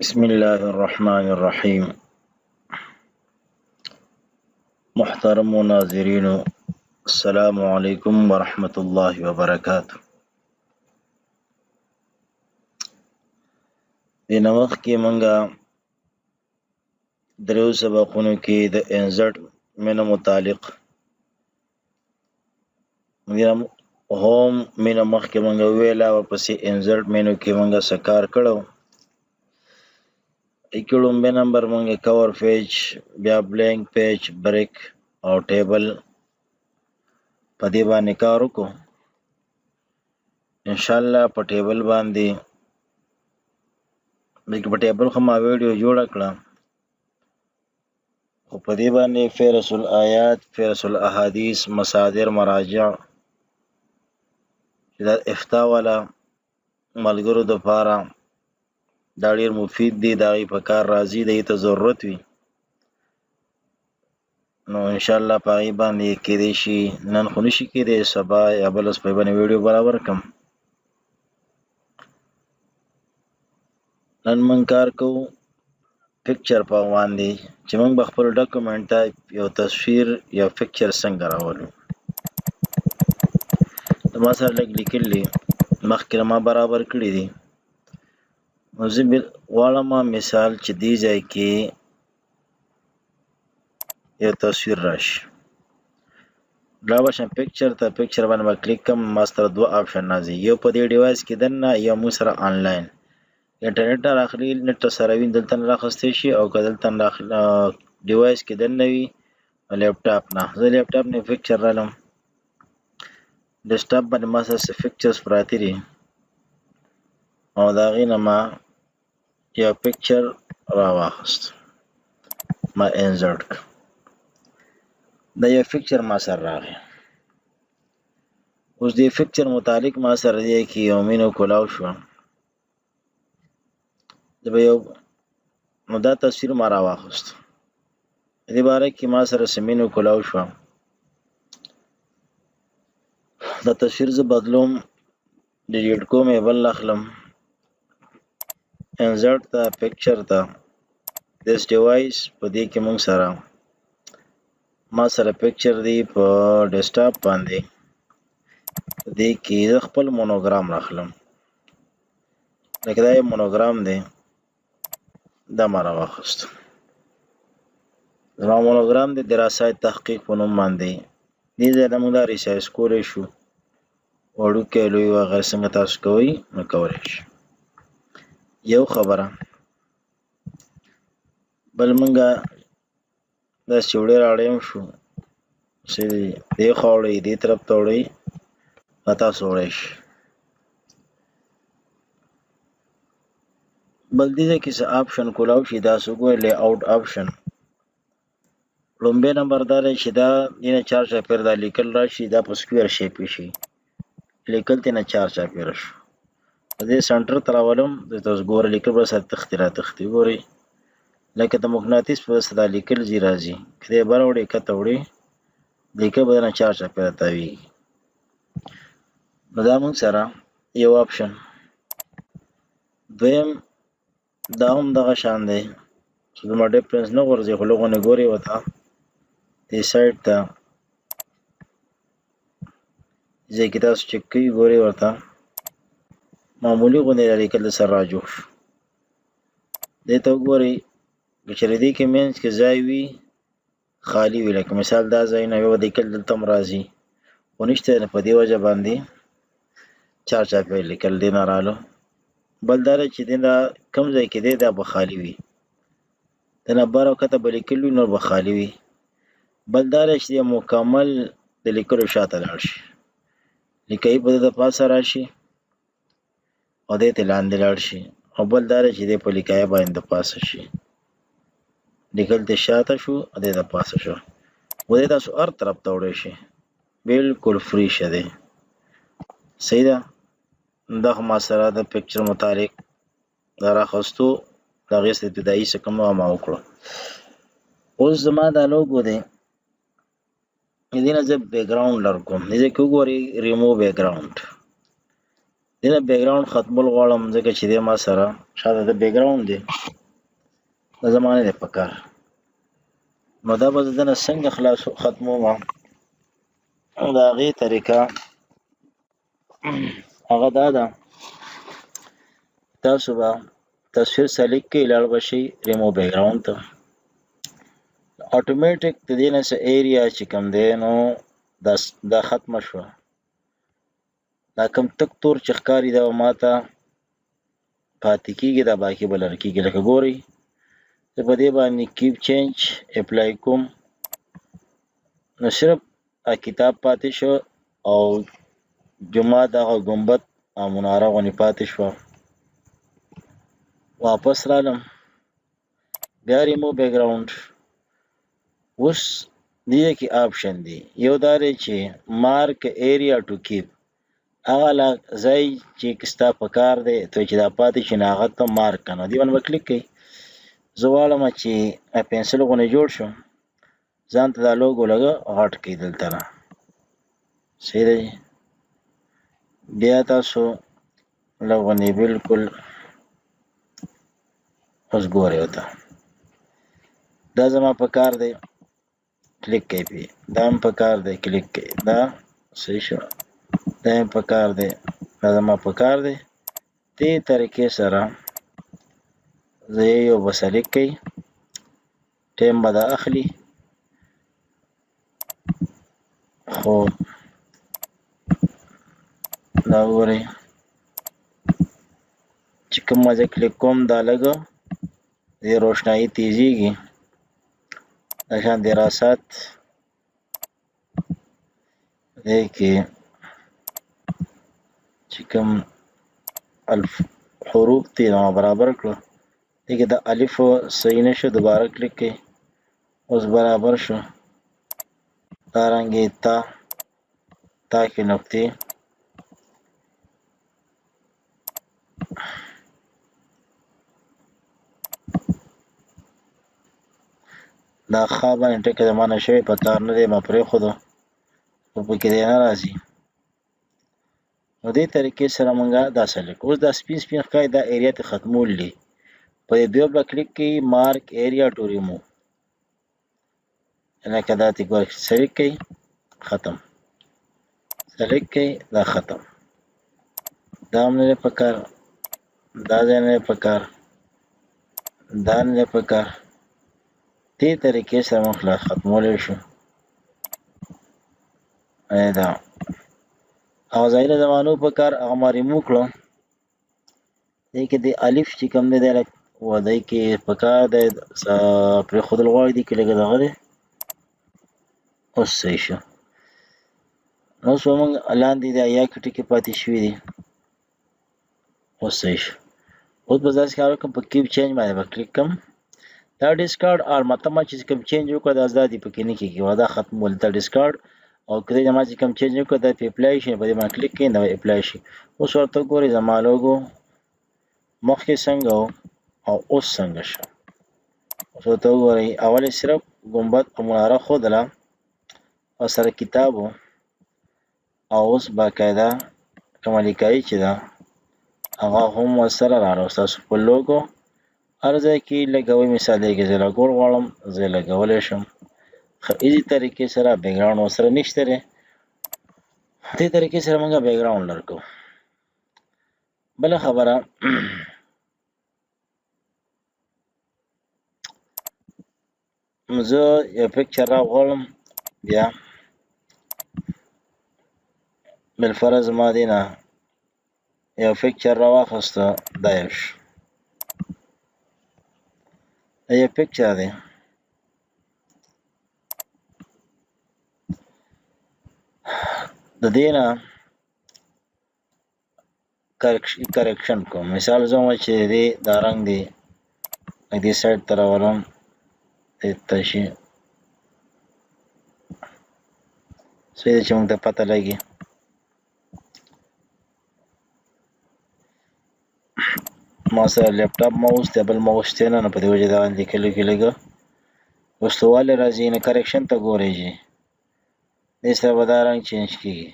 بسم الله الرحمن الرحیم. محترم ناظرین، السلام علیکم ورحمۃ اللہ وبرکاتہ. د نوښت کې مونږه دریو سبقونو کې د انزرټ مینه متعلق هم مینه مخکې مونږه ویله، ورپسې انزرټ مینو کې مونږه څه کار کړو. کې لومبی نمبر مونږه کور پیج، بیا بلینک پیج، بریک او ټیبل په دې باندې کار وکړو. انشاءالله په ټیبل باندې په ټیبل خو ما ویډیو جوړه کړه، خو په دې باندې فهرست الآیات، فهرست الاحادیث، مصادر، مراجع چې دا افتا والا ملګرو دپاره دا ډېر مفید دی، د هغې په کار راځي، د هغې ته ضرورت وي. نو انشاءالله په هغې باندې کیدای شي نن خو نشي کیدی، سبا یا بله ورځ په هغې باندې ویډیو برابر کړم. نن موږ کار کوو پکچر په باندې چې موږ به خپل ډاکومنټ ته یو تصویر یا پکچر څنګه راولو. د ما سره لږ لیکل دي، مخکې ما برابر کړي دي. نو زه غواړم مثال چې دې ځای کې یو تصویر راشي، لا بشم پکچر ته، پکچر باندې به کلیک کوم. ما سره دوه آپشن راځي، یو په دې ډیوایس کې دننه، یا موږ سره آنلاین انټرنیټ نه راخلي، نټ سره وي دلته نه راخستی شي، او که دلته ډیوایس کې دننه وي لیپټاپ نه. زه لیپټاپ نه پکچر رالم، ډیسکټاپ باندې ما سره څه پکچرز پراته دي، او د هغې نه ما یو پکچر راواخست، ما انزرټ کړ. دا یو پکچر ما سره راغی. اوس دې پکچر متعلق ما سره دی کې یو مینو کولاو شوه، نو دا تصویر ما راواخست. دې باره کې ما سره څه مینو کولاو شوه. دا تصویر زه بدلوم، ډیلیټ کوم، یې بل اخلم، انزرټ ته، پکچر ته، دس ډیوایس. په دې کې موږ سره ما سره پکچر دی په ډیسکټاپ باندې. په دې کې زه خپل مونوګرام راخلم، لکه دا یو مونوګرام دی، دا ما راواخست. زما مونوګرام دی دراسات تحقیق په نوم باندې. دې ځای نه موږ دا ریسایز کولی شو، وړوکی لوی وغیره څنګه تاسو کوئ نو کولی شي. یو خبره بل موږ داسې وړی راړیم شو چې دې خوا وړئ، دې طرف ته وړئ، تاسو وړی شي. بل دې ځای کې څه آپشن کولاو شي، تاسو ګورئ لی آوټ آپشن. لومبی نمبر دا دی چې دا دې نه چار چاپېره دا لیکل راشي، دا په سکویر شیپ شي، لیکل ترې نه چار چاپېره شو. دې سنټر ته راولم، تاسو ګورئ لیکل به سره تختې را تختې، ګورئ لکه د مقناطیس په واسطه دا لیکل ځي راځي، که دې بره وړئ کته وړئ، لیکل به درنه چار چاپېره تاویږي. نو دا موږ سره یو آپشن. دویم دا هم دغه شان دی چې زما ډفرنس نه غورځي، خو لږ غونې ګورئ ورته دې سایډ ته ځای کې تاسو چک کوئ، ګورئ ورته معمولي غوندې دا لیکل د سره راجوړ شو. دې ته وګورئ، که چېرې دې کې مینځ کې ځای وي خالي وي، لکه مثال دا ځای نه یو لیکل دلته هم راځي، خو نشته، نو په دې وجه باندې چار چاپېره لیکل دې نه رالو. بل دا دی چې دې نه کوم ځای کې دی دا به خالي وي، د نه بر او کته به لیکل وي نور به خالي وي. بل دا دی چې مکمل د لیکلو شاته لاړ شي، لیکئ به د پاسه راشي او دې ته لاندې لاړ شي، او بل دا دی چې دې په لیکایه باندې د پاسه شي، لیکل دې شاته شو او دې د پاسه شو. و دې تاسو هر طرف ته وړی شي، بالکل فری شه دی. صحیح ده. دا خو ما سره د پکچر متعلق دا راخواستو د هغې څخه ابتدایي څه کوم ما وکړو. اوس زما دا لوګو دی، دې نه زه بیکګراونډ لر کوم. دې ځای کې وګورئ ریموو بیکګراونډ، دینه بیک ګراوند ختمول غواړم ځکه چې دی ما سره شاته د بیک ګراوند دی د زمانه دی پکار نو دا به زه دنه څنګه ختموم د هغې طریقه هغه دا ده تاسو به تصویر سلیکټ کړئ لاړ به شئ ریموو بیک ګراوند ته اتوماتیک د دې نه څه ایریا چې کوم دی نو دا ختمه شوه دا کوم تک تور چې ښکاري دا به ماته پاتې کېږي دا باقي به لرې کېږي لکه ګورئ زه په دې باندې کیپ چینج اپلای کوم نو صرف کتاب پاتې شو او جومات دغه ګنبد او مناره غوندې پاتې شوه واپس رالم بیا ریموو بیک ګراوند اوس دې کې آپشن دی یو دا دی چې مارک ایریا ټو کیپ هغه ځای چې ستا په کار دی ته چې دا پاتې شي نو هغه ته مارک که نو دې باندې به کلیک کوئ زه غواړم چې پنسل غوندې جوړ شو ځان ته دا لوګو لږه غټ کړئ دلته نه صحیح دی بیا تاسو لږ غوندې بلکل اوس ګورئ ورته دا زما په کار دی کلیک کوئ پې دا هم په کار دی کلیک کوئ دا صحیح شو دا هم په کار دی دا زما په کار دی دې طریقې سره زه یو به سلیکټ کوئ ټایم به دا اخلي خو دا وګورئ چې کوم زه کلیک کوم دا لږه دې روشنایي تیزیږي دا شان دراسات دې کې چې کوم حروف دي برابر کړو دې کې د الف صحیح نشو دوباره کلیک کړئ اوس برابر شو دارنګې تا کې نقطې دا ښه باندې ټکه زمانه شوی په کار نه دی ما پرېښودو خو پکې دی نه راځي نو دې طریقې سره موږ دا سلیکټ اوس دا سپین سپین ښکاري دا ایریا ته ختمول دي په دې دوه به کلیک کوئ مارک ایریا ټو ریموو لکه دا ته ګورئ سلیکټ کوئ ختم سلیکټ کوئ دا ختم دا هم نه دی په کار دا ځای نه دی په کار دا نه دی په کار دې طریقې سره موږ ختمولی شو دا هغه ځایونه زمانو په کار هغه ما ریموو کړو دې کې د الف چې کوم دی دی دې کې په کار دی پرېښودل غواړي دې کې لږه دغه دی اوس صحیح شو نو اوس به موږ لاندې د یا کې ټکي پاتې شوي دي اوس صحیح شو اوس به داسې کار وکړم په کیپ چینج باندې به کلیک کړم دا ډسکارډ اور مطلب ما چې کوم چینج وکړه دا زده دي پکې نه کېږي دا ختمول دا ډسکارډ او که دی ما چې کوم چینج وکړه دا په اپلای شي په دې باندې کلیک کړئ دا اپلای شي اوس ورته ګورئ زما لوګو مخکې څنګه او اوس څنګه شو اوس ورته وګورئ اول یې صرف ګنبد او مناره ښودله او سره کتاب و او اوس باقاعده کومه لیکایي چې ده هغه هم ورسره راغله ستاسو په لوګو هر ځای کې لګوئ مثال دی کې زه لګول غواړم زه لګولی شم ښه ایزي طریقې سره بیک ګراوند ورسره نشته دی دې طریقې سره موږ بیک ګراوند لر کوو بله خبره زه یو پکچر راغواړم بیا بالفرض ما دې نه یو پکچر راواخیسته دا یو شو دا یو پکچر دی د دې نه کریکشن کوم مثال زه وایم چې دې دا رنګ دی دې سایډ ته راولم دې شي صحیح دی چې موږ ته پته لګي ما سره لیپټاپ ماوس دی بل ماوس دی نه په دې وجې دا لیکلو کې لږه وروستوالی راځي نه کریکشن ته ګورئ چې دې سره به دا رنګ چینج کېږي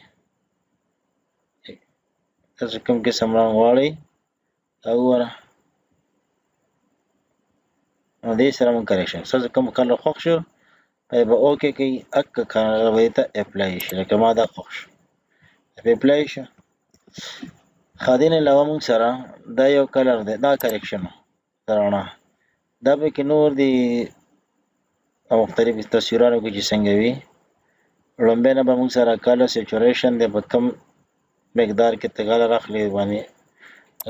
تاسو کوم قسم رنګ غواړئ دا وګوره نو دې سره مونږ کریکشن ستاسو کوم کلر خوښ شو به اوکې کوي اکه هغه به ته اپلای شي لکه ما دا خوښ شو اپلای شو ښه دې نه علاوه مونږ سره دا یو کلر دی دا کریکشن د رڼا دا پکې نور دي مختلفې تصویرانو کې چې څنګه وي لومبۍ نه به مونږ سره کلر سیچوریشن دی په کم مقدار کې ته کلر اخلي باندې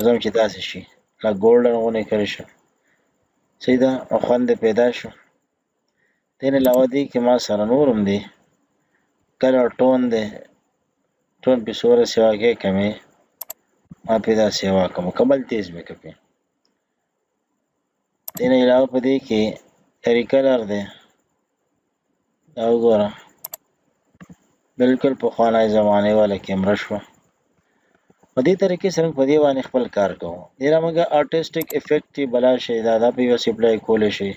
زم چې داسې شي لکه ګولډن غونې کړی شو صحیح ده او خوند پیدا شو دې نه علاوه دې کې ما سره نور هم دی کلر ټون دی ټون پې څومره سیوا کې کمې ما پې دا سیوا کوم مکمل تیز مې که پې دې نه علاوه په دې کې هری کلر دی دا وګوره بالکل پخوانی زمانې والا کیمره شوه په دې طریقې سره په دې باندې خپل کار کوو دې را موږ آرټسټیک افیکټ یې بلا شي دا په یو اپلای کولی شي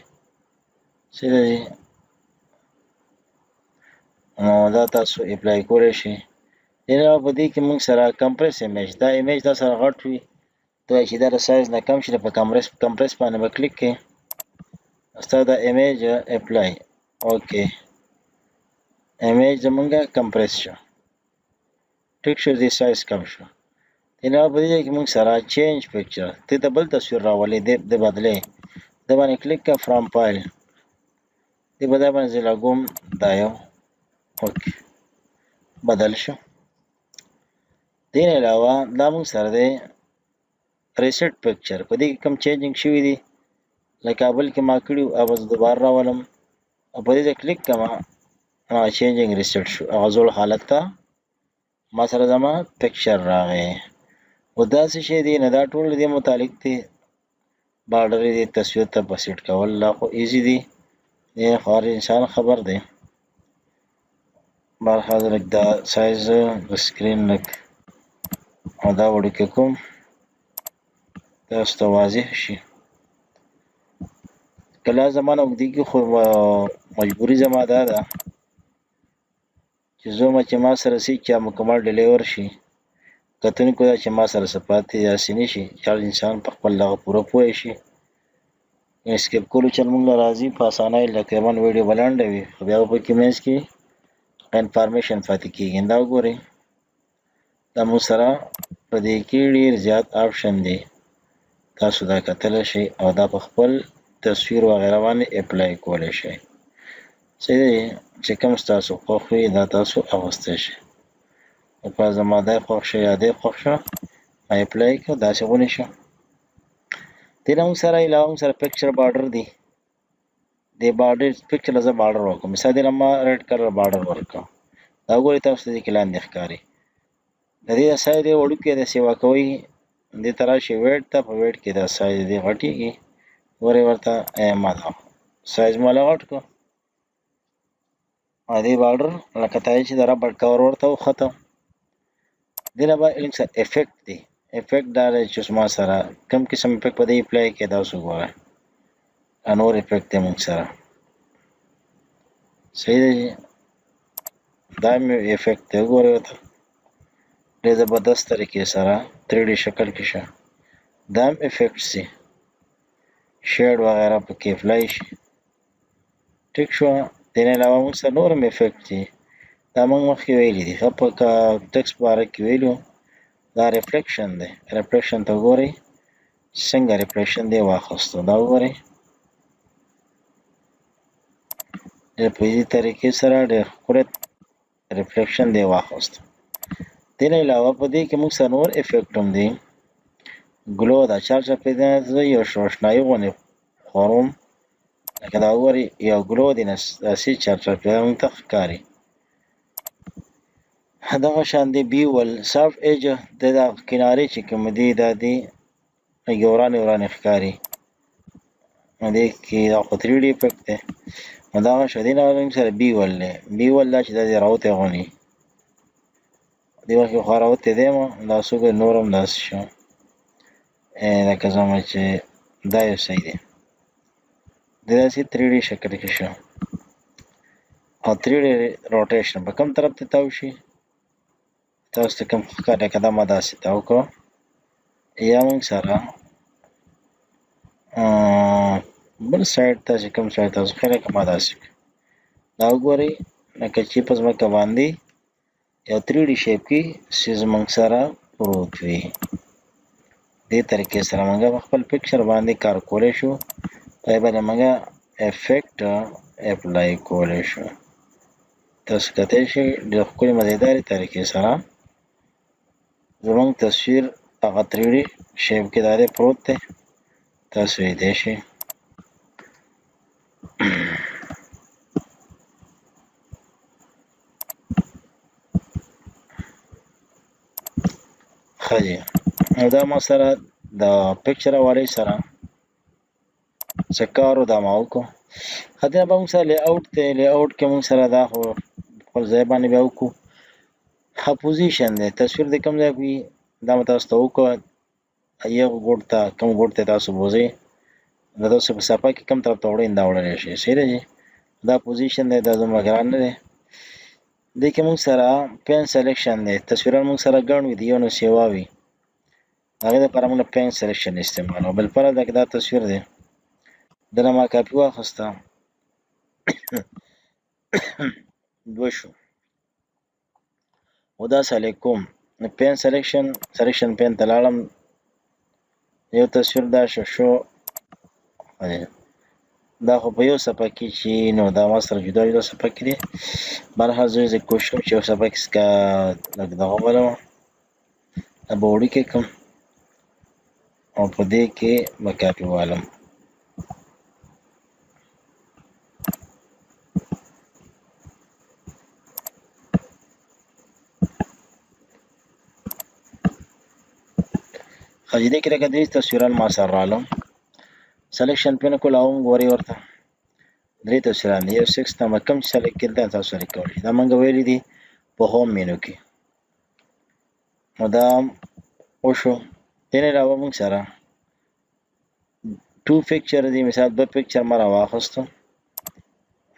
سیده دي نو دا تاسو اپلای کولی شي دې نه په دې کې موږ سره کمپریس ایمیج دا ایمیج دا سره غټ وي ته چې دا د سایز نه کم شي په کمپریس باندې به کلیک کړې ستا دا ایمیج اپلای اوکې ایمیج زمونږ کمپریس شو ټیک شو دې سایز کم شو دې نه په دې کې موږ سره چینج پکچر ته د بل تصویر راولې د بدلې د باندې کلیک کا فرام فایل دې په دا باندې لګوم دا یو اوکې بدل شو دې نه علاوه دا موږ سره دی ریسیټ پکچر په دې کې کوم چینجینګ شوي دي لکه بل کې ما کړي او بس دوباره راولم او په دې کلیک کما چینجینګ ریسیټ شو هغه زوړ حالت ته ما سره زما پکچر راغی و داسې شی دی نه دا ټول دې متعلق دی بارډر دې تصویر ته بسیټ کول لا خو ایزی دی دې خار انسان خبر دی بار حاضر دا سایز د سکرین لک او دا وړو کوم تاسو ته واضح شي کله زمانه وګړي کې خو مجبوری زما ده چې زما چې ما سره سي چې مکمل ډیلیور شي کتونکو دا چې ما سره صفات یا سینې شي چې انسان په خپل لغه پوره پوه شي اسکیپ کولو چې موږ راځي په اسانۍ لکه من ویډیو بلانډه وي خو بیا په کې مینس کې انفارمیشن پاتې کیږي دا وګورئ دا مو سره په دې کې ډیر زیات آپشن دي تاسو دا کتلی شئ او دا په خپل تصویر وغیره باندې اپلای کولی شئ صحیح دی چې کوم ستاسو خوښ وي دا تاسو اغوستی شئ په زما دی خوښ شه یا دی خوښ شه ما اپلای کړه داسې غونې شه دې نه موږ سره علاوه موږ سره پکچر بارډر دی د بارډر پکچر زه بارډر وکړم مثال دی ما ریډ کلر بارډر ورکړم دا وګورئ تاسو دې کې لاندې ښکاري د دې سایز دی وړوکی دی سیوا کوئ دې ته راشئ ویټ ته په ویټ کې دا سایز دی غټېږي ورې ورته ما دا سایز ما لا غټ کړو دې بارډر لکه ته چې د ربړ کور ورته وختم دې نه به لږ څه افیکټ دی افیکټ دا دی چې ما سره کوم قسم افیکټ په دې اپلای کې دا اوس وګوره نور افیکټ دی موږ سره صحیح دی دا مې افیکټ دی وګورئ ورته ډېر زبردست طریقې سره 3D شکل کې شه دا هم افیکټ سي شیډ وغیره پکې اپلای شي ټیک شو دې نه علاوه موږ سره نور هم افیکټ دي دا موږ مخکې ویلي دي په ټکسټ باره کې ویلو دا ریفلیکشن دی ریفلیکشن ته وګورئ څنګه ریفلیکشن دی واخیستو دا وګورئ په دې طریقې سره ډېر ښکلی ریفلیکشن دی واخیستو دې نه علاوه په دې کې موږ سره نور افیکټ هم دی ګلو دا چارچاپېده زه یو روښنایي غوندې خوروم لکه دا وګورئ یو ګلو دی داسې چارچاپېده موږ ته ښکاري دغه شان دی بیول سافټ ایج د دا کنارې چې کوم دی دا دی لږې ورانې ورانې ښکاري دې کې دا خو 3D افیکټ دی نو دغه شان دې نه موږ سره بیول دی بیول دا چې دا دی راوتی غوندې دې وخت کې خوا راوتی دی دا څوک نور هم داسې شو لکه زما چې دا یو صحیح دی دا داسې 3D شکل کې شو او 3D روټیشن په کوم طرف ته تاو شي تاسو ته کوم ښکاره که دا ما داسې ته وکړو یا موږ سره بل سایډ ته چې کوم سایډ تاسو خیره که ما داسې دا وګورئ لکه چې په ځمکه باندې یو 3D شیپ کې څیز موږ سره پروت وي. دې طریقې سره موږ په خپل پکچر باندې کار کولی شو. پای باندې موږ افیکټ اپلای کولی شو. تاسو کتلی شئ د ښکلې مزیدارې طریقې سره زموږ تصویر هغه 3D شیپ کې دا دی پروت دی. تاسو لیدلی شئ. ښه جي او دا ما سره د پکچر حوالې سره څه کار و دا ما وکړو. ښه دې نه به موږ سره لی اوټ دی. لی اوټ کې موږ سره دا خو خپل ځای باندې بیا وکړو. ښه پوزیشن دی تصویر د کوم ځای وي دا مې تاسو ته وکړو. یو ګوټ ته کوم ګوټ ته تاسو بوځئ دا تاسو په صفحه کې کوم طرف ته وړئ دا وړلی شئ. صحیح دی جي دا پوزیشن دی دا دومره ګران نه دی. دې کې موږ سره پین سلیکشن دی. تصویران موږ سره ګڼ وي د یو نه سیوا وي هغې دپاره موږ پین سلیکشن استعمالوو. بل پره ده که دا تصویر دی دنه ما کاپي واخیسته دوه شو و دا سلیکټ کوم پین سلیکشن پین ته لاړم یو تصویر دا شو دا خو په یو صفحه کې چې نو دا ما سره جدا جدا صفحه کې دی. بهرحال زه کوشش کوم چې یو صفحه کې لږ دغه ولم دا به وړوکی کړم او په دې کې به کاپي والم. ښه دې کې لکه درې تصویران ما سره رالم سلیکشن پین کول او ګورئ ورته درې تصویران دي. یو 6 نمبر کوم چې سلیکټ کړي دا تاسو سلیکټ کولی دا موږ ویلي دي په هوم مینو کې. نو دا وشو. دې نه علاوه موږ سره 2 پکچر دي. مثال 2 پکچر ما راواخیستو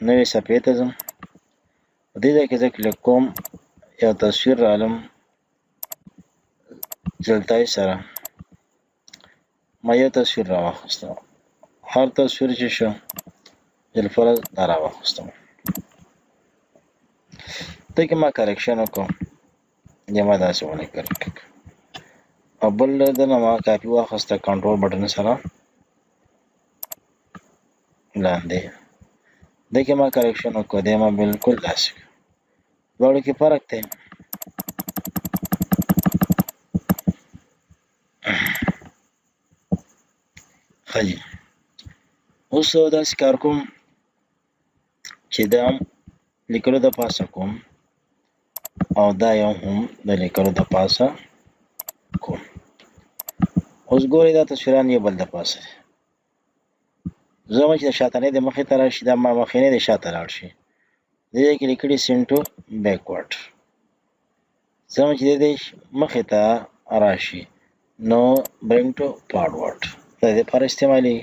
نوې صفحې ته ځم په دې ځای کې زه کلیک کوم یو تصویر رالم جلتای سره ما یو تصویر راواخیستو هر تصویر چې شو بالفرض دا راواخیستم. دې کې ما کریکشن وکړو یا ما داسې ونه کړ او بل دنه ما کاپي واخیسته کنټرول بټن سره لاندې. دې کې ما کریکشن وکړو دې ما بالکل داسې دواړو کې فرق دی. ښه جي اوس داسې کار کوم چې دا لیکلو د پاسه کوم او دا یو هم د لیکلو د پاسه کوم. اوس ګورئ دا تصویران یو بل د پاسه دي. زه چې د شاتنۍ د مخې ته راشي دا ما مخینۍ د شاته لاړ شي. دې ځای کې لیکلي سینډ ټو بیکورډ. زه چې د دې مخې ته راشي نو برینګ ټو فارورډ د دې لپاره استعمالېږي.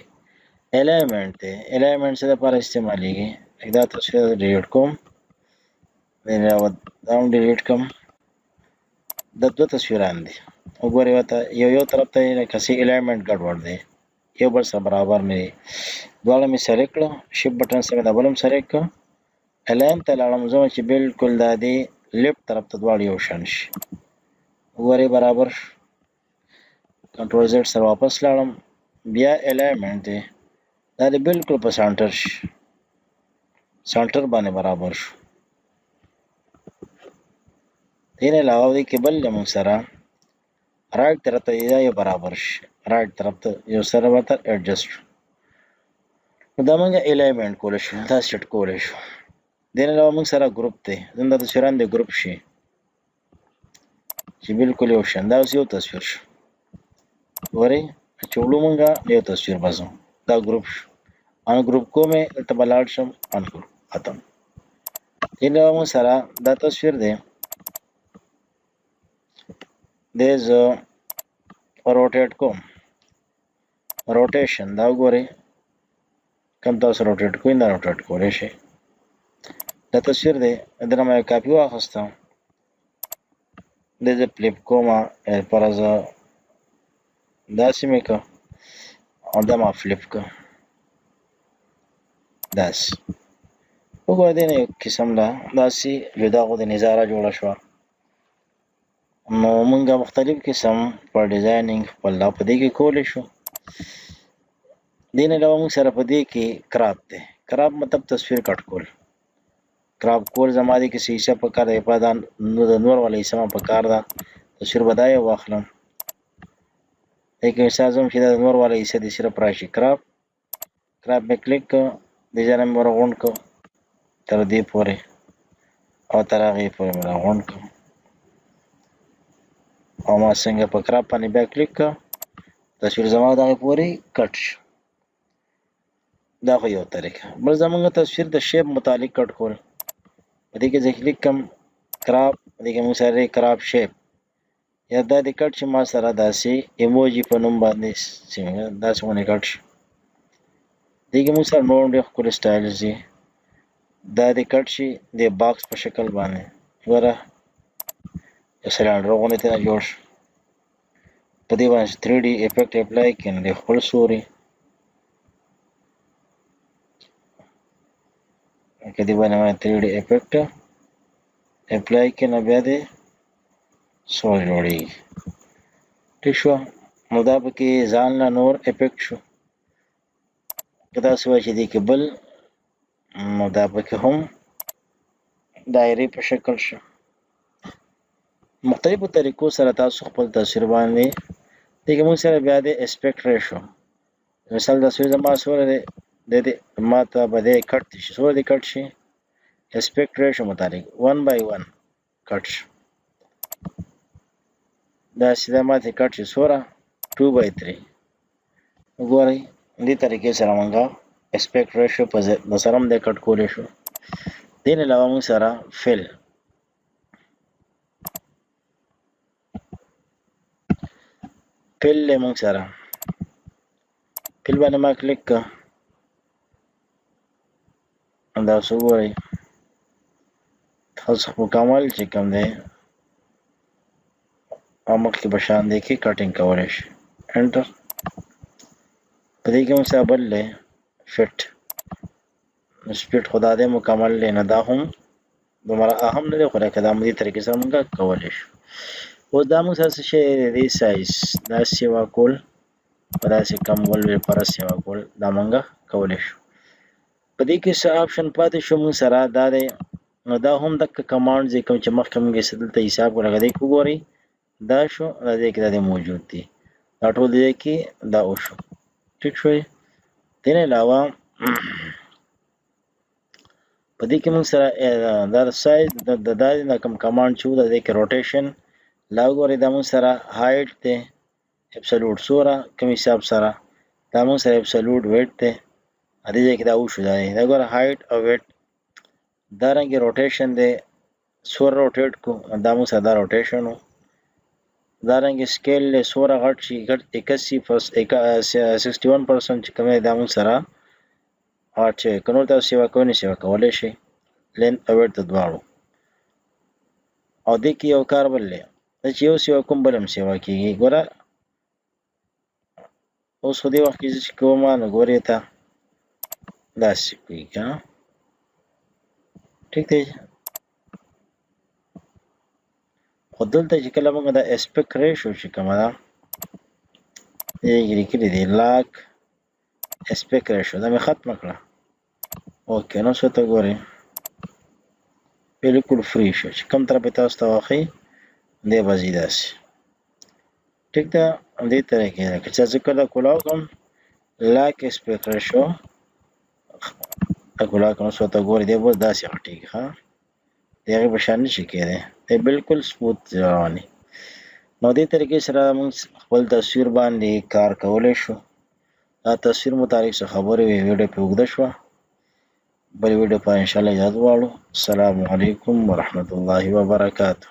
الیمنټ دی الیمنټ څه دپاره استعمالېږي دا تصویر ډیلیټ کوم دا هم ډیلیټ کوم. دا دوه تصویران دي وګورئ ورته یو طرف ته یې لکه څه الیمنټ ګډوډ دی یو بل سره برابر نه دي. دواړه مې سلیکټ کړه شیفټ بټن سره دا بل هم سلیکټ کړه الاین ته لاړم زه چې بالکل دا دی لیفټ طرف ته دواړه یو شان شي. وګورئ برابر کنټرول زیډ سره واپس لاړم بیا الیمنټ دی دا دی بالکل په سانټر شي سانټر باندې برابر شو. دې نه علاوه دې کې بل موږ سره رائټ طرف ته دا یو برابر شي رائټ طرف ته یو سره ورته ایډجسټ شو. نو دا موږ الیمنټ کولی شو دا سیټ کولی شو. دې نه علاوه موږ سره ګروپ دی زموږ دا تصویران د ګروپ شي چې بالکل یو شان دا اوس یو تصویر شو. ګورئ چې وړو موږ یو تصویر باسو دا ګروپ شو ان ګروپ کومې دلته به لاړ شم ان ګروپ ختم. دې نه علاوه موږ سره دا تصویر دی دې زه روټیټ کوم روټیشن دا وګورئ کوم تاسو روټیټ کوئ دا روټیټ کولی شئ. دا تصویر دی دنه ما یو کاپي واخیسته د زه فلپ کومه پر زه داسې مې که او دا ما فلپ که داسې وګوره دې نه یو قسم ده داسې جدا غوندې نظاره جوړه شوه. نو مونږه مختلف قسم په ډیزاینینګ خپل دا په دې کې کولی شو. دې نه علاوه مونږ سره په دې کې کراپ دی. کراپ مطلب تصویر کټ کول. کراپ کول زما دې کې څه حصه په کار دی په دا نو د نور والا حصه ما په کار ده تصویر به دا یې واخلم. دې کې مثال زم چې دا د نور والا حصه دې صرف راشي کراپ مې کلیک کړ دې ځای نه مې ورغونډ کړ تر دې پورې او تر هغې پورې مې راغونډ کړ او ما څنګه په کراپ باندې بیا کلیک کړ تصویر زما دغې پورې کټ شو. دا خو یو طریقه. بل زمونږ تصویر د شیپ متعلق کټ کول په دې کې زه کلیک کړم کراپ په دې کې مونږ سره کراپ شیپ یا دا دې کټ شي ما سره داسې ایموجي په نوم باندې څنګه داسې ونې کټ شي. دې کې مونږ سره نور ډېر ښکلي سټایلز دي. دا دې کټ شي د باکس په شکل باندې ګوره یو سلنډر غوندې ترې جوړ شو. په دې باندې 3D افیکټ اپلای کړي نو د خپل سوري که دې باندې ما 3D افیکټ اپلای کړي نو بیا دې سور جوړېږي. ټیک شوه. نو دا پکې ځان له نور افیکټ شو. که داسې وایي چې دې کې بل نو دا پکې هم دایرې په شکل شو. مختلفو طریقو سره تاسو خپل تصویر باندې دې کې مونږ سره بیا د اسپیکټ ریشو مثال تصویر زما سوره دی دې ما ته به دې کټ شي سوره دې کټ شي اسپیکټ ریشو مطابق 1:1 کټ شو. دا سیده ما ته کټ شي سوره 2:3 وګورئ دې طریقې سره مونږه اسپیکټ ریشو په سره هم دې کټ کولی شو. دې نه علاوه مونږ سره فل له مونږ سره فل باندې ما کلیک کړه دا څه وګورئ تاسو مکمل چې کوم دی او مخکې په شان دی کې کټینګ کولی شي انټر. په دې کې مونږ سره بل دی فټ سپیډ خو دا دی مکمل دی نه دا هم دومره اهم نه دی خو لکه دا دې طریقې سره مونږ کولی شو. اوس دا مونږ سره څه شی دی سایز دا سیوا کول په داسې کم ولپاره سیوا کول دا مونږ کولی شو. په دې کې څه آپشن پاتې شو مونږ سره دا دی نو دا هم دغه کمانډ دی کوم چې مخکې مونږ یې دلته حساب کړو هغه دې کې وګورئ دا شو دا دې کې دا دی موجود دی دا ټول دې کې دا وشو. ټیک شوی. دې نه علاوه په دې کې مونږ سره دا سایز دا کوم کمانډ چې دا دې کې روټیشن لا وګورئ دا مونږ سره هایټ دی ابسولوټ سوره کوم حساب سره دا مونږ سره ابسولوټ ویټ دی دې ځای کې دا وشو دا ګوره هایټ او ویټ دا رنګې روټیشن دی سوره روټیټ کو دا مونږ سره دا روټیشن و. دا رنګې سکیل دی سوره غټ شي 61% چې کوم دی دا مونږ سره غټ شوی که نور تاسو سیوا کوئ نو سیوا کولی شئ لینت او ویډت د دواړو. او دې کې یو کار بل دی چې یو سیوا کوم بل هم سیوا کېږي. ګوره اوس خو دې وخت کې زه چې کوم نو ګورې ته داسې کوي که نه ټیک دی. خو دلته چې کله موږ دا اسپیکټ ریشو چې کومه ده دې کې لیکلي دی لاک اسپیکټ ریشو دا مې ختمه کړه اوکې نو څه ته ګورئ بالکل فری شو چې کوم طرف یې تاسو ته واخلئ دی به ځي داسې ټیک ده. دې طریقې ده که چا زه کله کولاو کړم لاک اسپیکټ ریشو کولاو کړم څه ته ګورئ دی به داسې غټېږي ښه د هغې په شان نشي کېدی دی بالکل سموت رواني. نو دې طریقې سره موږ خپل تصویر باندې کار کولی شو. دا تصویر متعلق څه خبرې وې ویډیو پې اوږده شوه بل ویډیو په انشاءالله اجازه غواړو. السلام علیکم ورحمة الله وبرکاته.